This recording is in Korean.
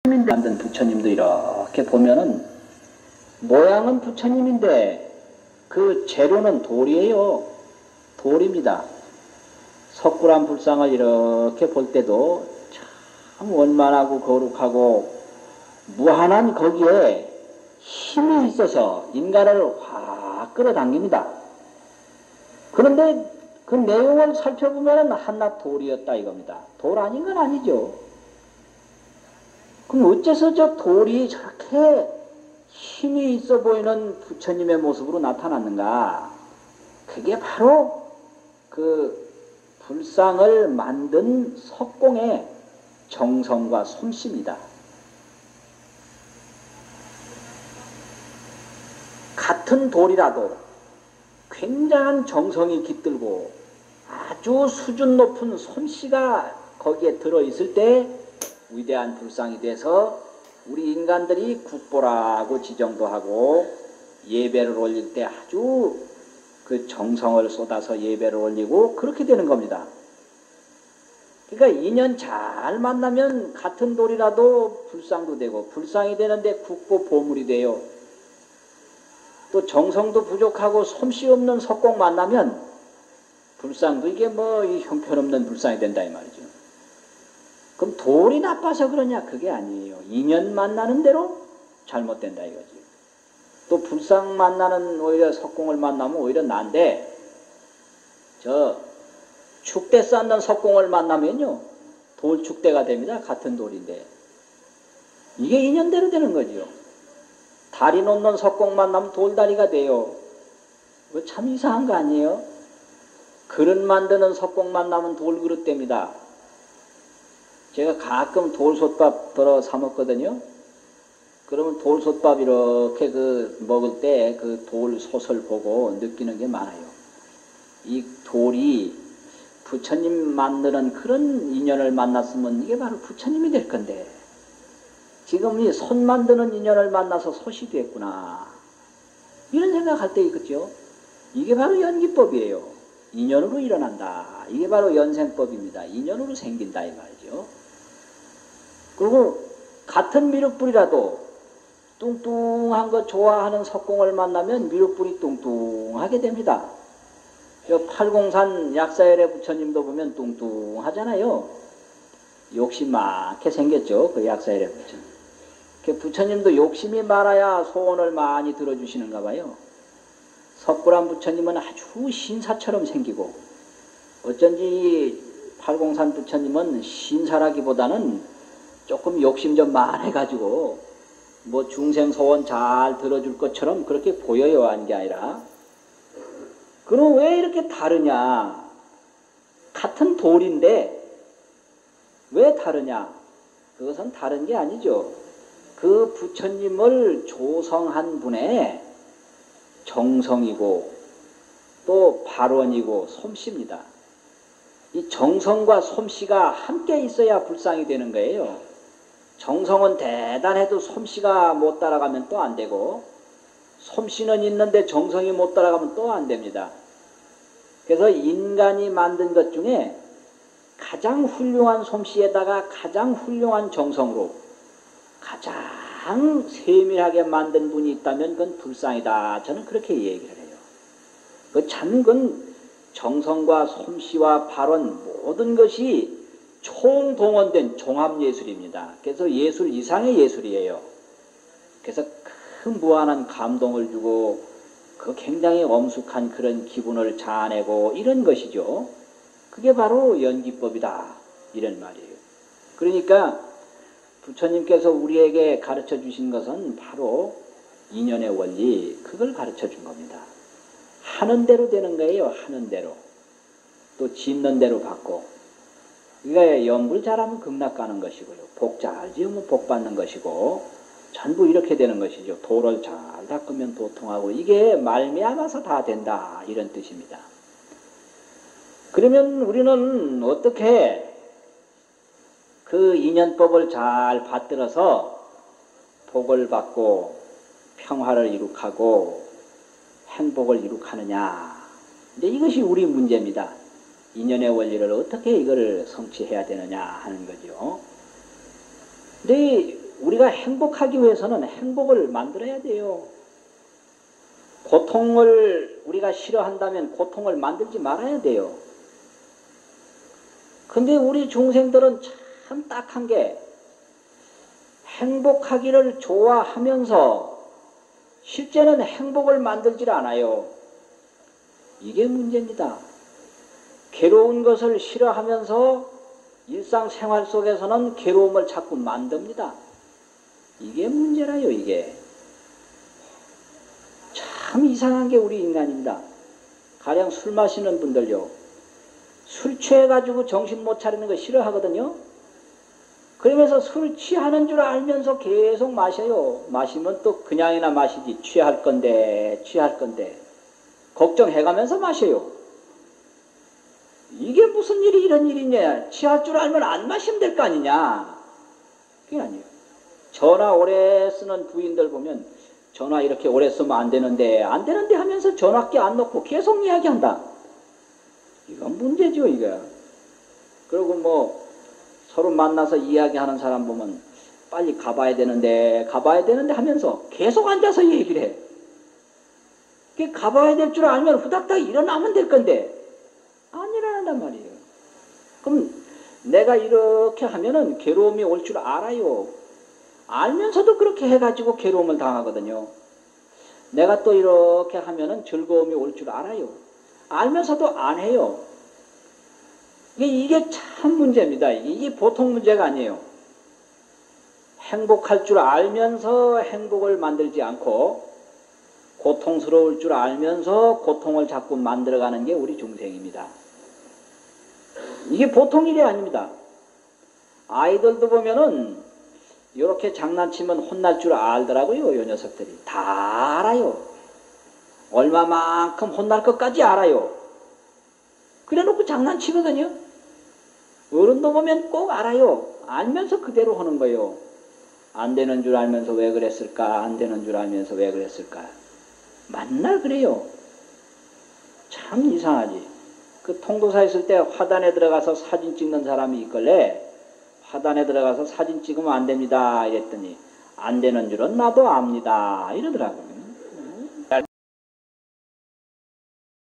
만든 부처님도 이렇게 보면은 모양은 부처님인데 그 재료는 돌이에요. 돌입니다. 석굴암 불상을 이렇게 볼 때도 참 원만하고 거룩하고 무한한 거기에 힘이 있어서 인간을 확 끌어당깁니다. 그런데 그 내용을 살펴보면 한낱 돌이었다 이겁니다. 돌 아닌 건 아니죠. 그럼 어째서 저 돌이 저렇게 힘이 있어 보이는 부처님의 모습으로 나타났는가? 그게 바로 그 불상을 만든 석공의 정성과 솜씨입니다. 같은 돌이라도 굉장한 정성이 깃들고 아주 수준 높은 솜씨가 거기에 들어있을 때 위대한 불상이 돼서 우리 인간들이 국보라고 지정도 하고 예배를 올릴 때 아주 그 정성을 쏟아서 예배를 올리고 그렇게 되는 겁니다. 그러니까 인연 잘 만나면 같은 돌이라도 불상도 되고 불상이 되는데 국보 보물이 돼요. 또 정성도 부족하고 솜씨 없는 석공 만나면 불상도 이게 뭐 이 형편없는 불상이 된다 이 말이죠. 그럼 돌이 나빠서 그러냐? 그게 아니에요. 인연 만나는 대로 잘못된다 이거지. 또 불상 만나는 오히려 석공을 만나면 오히려 난데 저 축대 쌓는 석공을 만나면요 돌 축대가 됩니다. 같은 돌인데 이게 인연대로 되는 거지요. 다리 놓는 석공 만나면 돌다리가 돼요. 그거 참 이상한 거 아니에요? 그릇 만드는 석공 만나면 돌그릇 됩니다. 제가 가끔 돌솥밥 덜어 사 먹거든요. 그러면 돌솥밥 이렇게 먹을 때 그 돌솥을 보고 느끼는 게 많아요. 이 돌이 부처님 만드는 그런 인연을 만났으면 이게 바로 부처님이 될 건데 지금 이 솥 만드는 인연을 만나서 솥이 됐구나. 이런 생각할 때 있겠죠. 이게 바로 연기법이에요. 인연으로 일어난다. 이게 바로 연생법입니다. 인연으로 생긴다 이 말이죠. 그리고 같은 미륵불이라도 뚱뚱한 거 좋아하는 석공을 만나면 미륵불이 뚱뚱하게 됩니다. 저 팔공산 약사열의 부처님도 보면 뚱뚱하잖아요. 욕심 많게 생겼죠. 그 약사열의 부처님. 그 부처님도 욕심이 많아야 소원을 많이 들어주시는가 봐요. 석굴암 부처님은 아주 신사처럼 생기고 어쩐지 팔공산 부처님은 신사라기보다는 조금 욕심 좀 많아가지고 뭐 중생 소원 잘 들어줄 것처럼 그렇게 보여요. 한 게 아니라 그럼 왜 이렇게 다르냐? 같은 돌인데 왜 다르냐? 그것은 다른 게 아니죠. 그 부처님을 조성한 분의 정성이고 또 발원이고 솜씨입니다. 이 정성과 솜씨가 함께 있어야 불상이 되는 거예요. 정성은 대단해도 솜씨가 못 따라가면 또 안 되고 솜씨는 있는데 정성이 못 따라가면 또 안 됩니다. 그래서 인간이 만든 것 중에 가장 훌륭한 솜씨에다가 가장 훌륭한 정성으로 가장 세밀하게 만든 분이 있다면 그건 불상이다. 저는 그렇게 얘기를 해요. 그 참 그건 정성과 솜씨와 발원 모든 것이 총동원된 종합예술입니다. 그래서 예술 이상의 예술이에요. 그래서 큰 무한한 감동을 주고 그 굉장히 엄숙한 그런 기분을 자아내고 이런 것이죠. 그게 바로 연기법이다. 이런 말이에요. 그러니까 부처님께서 우리에게 가르쳐 주신 것은 바로 인연의 원리, 그걸 가르쳐 준 겁니다. 하는 대로 되는 거예요. 하는 대로. 또 짓는 대로 받고. 그러니까 연불 잘하면 극락 가는 것이고요. 복 잘 지으면 복 받는 것이고 전부 이렇게 되는 것이죠. 도를 잘 닦으면 도통하고 이게 말미암아서 다 된다. 이런 뜻입니다. 그러면 우리는 어떻게 그 인연법을 잘 받들어서 복을 받고 평화를 이룩하고 행복을 이룩하느냐. 이제 이것이 우리 문제입니다. 인연의 원리를 어떻게 이걸 성취해야 되느냐 하는 거죠. 근데 우리가 행복하기 위해서는 행복을 만들어야 돼요. 고통을 우리가 싫어한다면 고통을 만들지 말아야 돼요. 근데 우리 중생들은 참 딱한 게 행복하기를 좋아하면서 실제는 행복을 만들질 않아요. 이게 문제입니다. 괴로운 것을 싫어하면서 일상생활 속에서는 괴로움을 자꾸 만듭니다. 이게 문제라요, 이게. 참 이상한 게 우리 인간입니다. 가령 술 마시는 분들요. 술 취해가지고 정신 못 차리는 거 싫어하거든요. 그러면서 술 취하는 줄 알면서 계속 마셔요. 마시면 또 그냥이나 마시지. 취할 건데. 걱정해가면서 마셔요. 이게 무슨 일이 이런 일이냐. 취할 줄 알면 안 마시면 될 거 아니냐. 그게 아니에요. 전화 오래 쓰는 부인들 보면 전화 이렇게 오래 쓰면 안 되는데 하면서 전화기 안 놓고 계속 이야기한다. 이건 문제죠, 이거. 그리고 뭐 서로 만나서 이야기하는 사람 보면 빨리 가봐야 되는데 하면서 계속 앉아서 얘기를 해. 가봐야 될 줄 알면 후닥닥 일어나면 될 건데 안 일어난단 말이에요. 그럼 내가 이렇게 하면은 괴로움이 올 줄 알아요. 알면서도 그렇게 해가지고 괴로움을 당하거든요. 내가 또 이렇게 하면은 즐거움이 올 줄 알아요. 알면서도 안 해요. 이게 참 문제입니다. 이게 보통 문제가 아니에요. 행복할 줄 알면서 행복을 만들지 않고 고통스러울 줄 알면서 고통을 자꾸 만들어가는 게 우리 중생입니다. 이게 보통 일이 아닙니다. 아이들도 보면은 이렇게 장난치면 혼날 줄 알더라고요. 요 녀석들이 다 알아요. 얼마만큼 혼날 것까지 알아요. 그래놓고 장난치거든요. 어른도 보면 꼭 알아요. 알면서 그대로 하는 거예요. 안 되는 줄 알면서 왜 그랬을까? 안 되는 줄 알면서 왜 그랬을까? 맨날 그래요. 참 이상하지. 그 통도사 있을 때 화단에 들어가서 사진 찍는 사람이 있길래 화단에 들어가서 사진 찍으면 안 됩니다 이랬더니 안 되는 줄은 나도 압니다 이러더라고.